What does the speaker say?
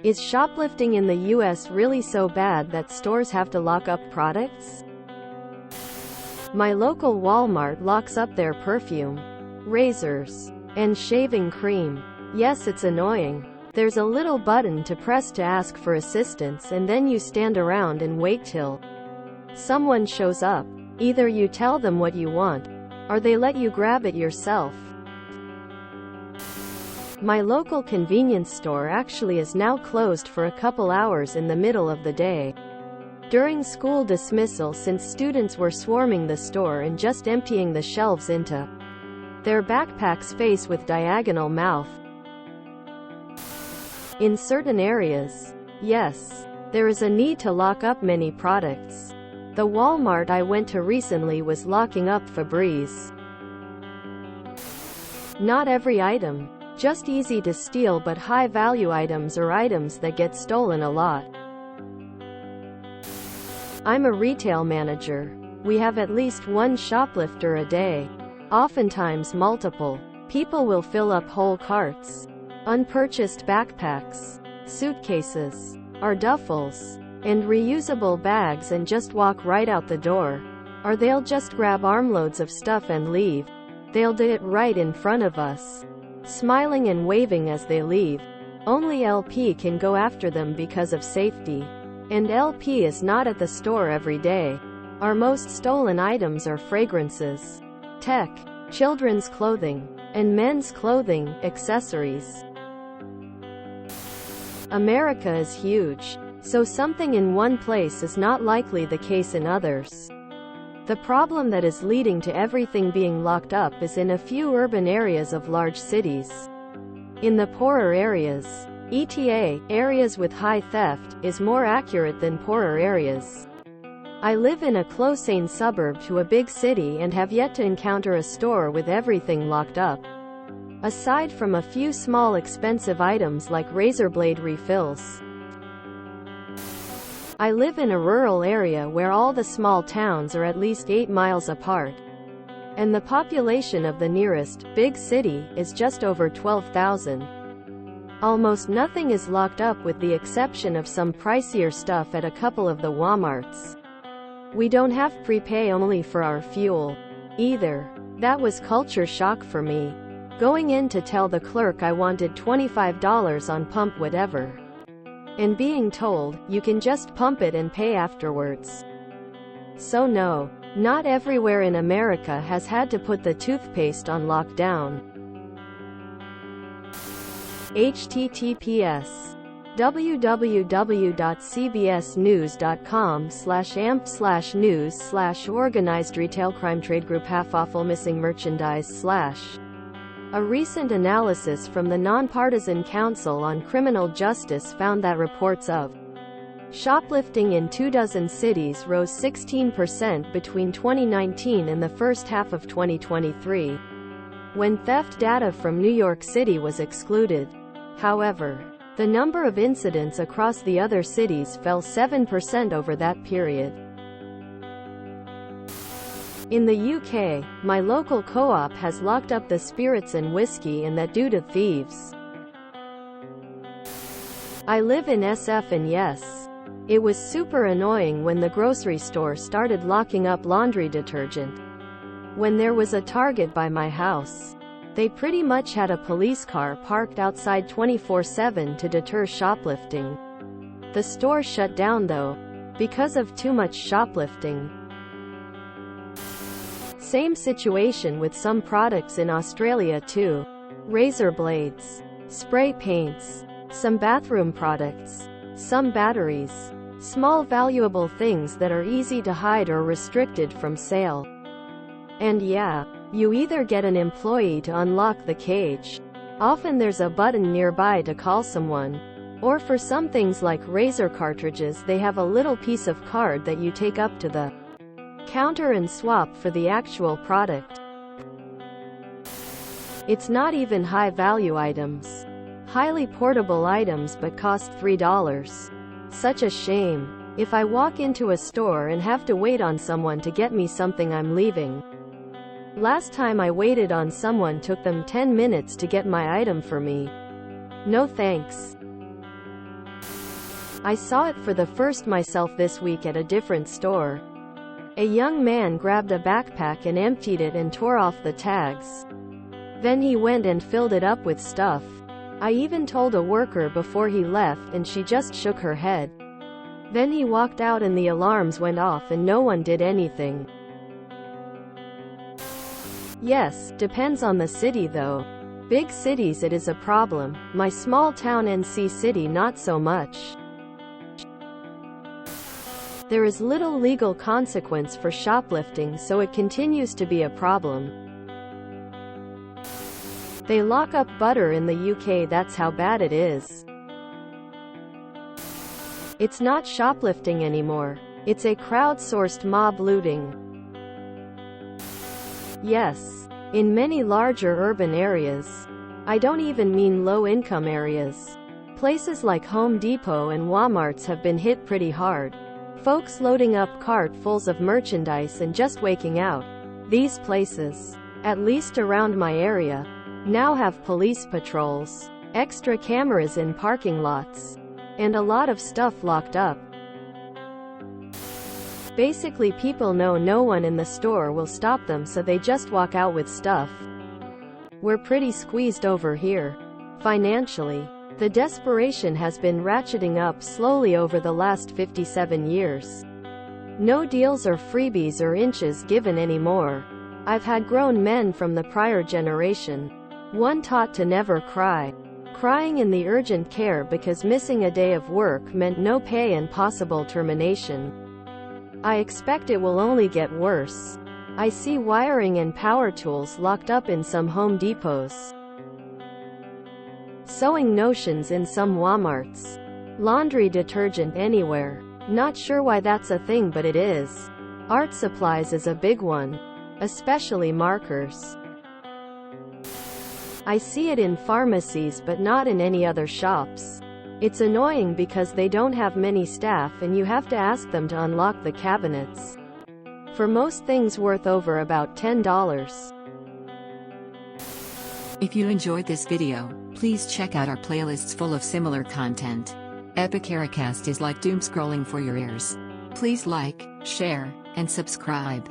Is shoplifting in the US really so bad that stores have to lock up products? My local Walmart locks up their perfume, razors, and shaving cream. Yes, it's annoying. There's a little button to press to ask for assistance, and then you stand around and wait till someone shows up. Either you tell them what you want, or they let you grab it yourself. My local convenience store actually is now closed for a couple hours in the middle of the day, during school dismissal, since students were swarming the store and just emptying the shelves into their backpacks faced with diagonal mouth. In certain areas, yes, there is a need to lock up many products. The Walmart I went to recently was locking up Febreze. Not every item, just easy to steal but high-value items or items that get stolen a lot. I'm a retail manager. We have at least one shoplifter a day. Oftentimes multiple. People will fill up whole carts, unpurchased backpacks, suitcases, or duffels, and reusable bags and just walk right out the door. Or they'll just grab armloads of stuff and leave. They'll do it right in front of us, smiling and waving as they leave. Only LP can go after them because of safety. And LP is not at the store every day. Our most stolen items are fragrances, tech, children's clothing, and men's clothing, accessories. America is huge, so something in one place is not likely the case in others. The problem that is leading to everything being locked up is in a few urban areas of large cities. In the poorer areas, ETA, areas with high theft, is more accurate than poorer areas. I live in a close-in suburb to a big city and have yet to encounter a store with everything locked up, aside from a few small expensive items like razor blade refills. I live in a rural area where all the small towns are at least 8 miles apart, and the population of the nearest big city is just over 12,000. Almost nothing is locked up with the exception of some pricier stuff at a couple of the Walmarts. We don't have prepay only for our fuel, either. That was culture shock for me. Going in to tell the clerk I wanted $25 on pump whatever, and being told, you can just pump it and pay afterwards. So no, not everywhere in America has had to put the toothpaste on lockdown. https www.cbsnews.com/amp/news/organized retail crime trade group half awful missing merchandise / A recent analysis from the Nonpartisan Council on Criminal Justice found that reports of shoplifting in 24 cities rose 16% between 2019 and the first half of 2023, when theft data from New York City was excluded. However, the number of incidents across the other cities fell 7% over that period. In the UK, my local co-op has locked up the spirits and whiskey and that due to thieves. I live in SF and yes, it was super annoying when the grocery store started locking up laundry detergent. When there was a Target by my house, they pretty much had a police car parked outside 24/7 to deter shoplifting. The store shut down though, because of too much shoplifting. Same situation with some products in Australia too. Razor blades, spray paints, some bathroom products, some batteries, small valuable things that are easy to hide or restricted from sale. And yeah, you either get an employee to unlock the cage, often there's a button nearby to call someone, or for some things like razor cartridges they have a little piece of card that you take up to the counter and swap for the actual product. It's not even high-value items. Highly portable items but cost $3. Such a shame. If I walk into a store and have to wait on someone to get me something, I'm leaving. Last time I waited on someone took them 10 minutes to get my item for me. No thanks. I saw it for the first myself this week at a different store. A young man grabbed a backpack and emptied it and tore off the tags. Then he went and filled it up with stuff. I even told a worker before he left and she just shook her head. Then he walked out and the alarms went off and no one did anything. Yes, depends on the city though. Big cities it is a problem, my small town NC city not so much. There is little legal consequence for shoplifting, so it continues to be a problem. They lock up butter in the UK, that's how bad it is. It's not shoplifting anymore. It's a crowdsourced mob looting. Yes, in many larger urban areas. I don't even mean low-income areas. Places like Home Depot and Walmarts have been hit pretty hard. Folks loading up cartfuls of merchandise and just waking out. These places, at least around my area, now have police patrols, extra cameras in parking lots, and a lot of stuff locked up. Basically, people know no one in the store will stop them, so they just walk out with stuff. We're pretty squeezed over here. Financially, the desperation has been ratcheting up slowly over the last 57 years. No deals or freebies or inches given anymore. I've had grown men from the prior generation. One taught to never cry. Crying in the urgent care because missing a day of work meant no pay and possible termination. I expect it will only get worse. I see wiring and power tools locked up in some Home Depots. Sewing notions in some Walmarts. Laundry detergent anywhere. Not sure why that's a thing, but it is. Art supplies is a big one. Especially markers. I see it in pharmacies but not in any other shops. It's annoying because they don't have many staff and you have to ask them to unlock the cabinets. For most things worth over about $10. If you enjoyed this video, please check out our playlists full of similar content. Epicaricast is like doom scrolling for your ears. Please like, share, and subscribe.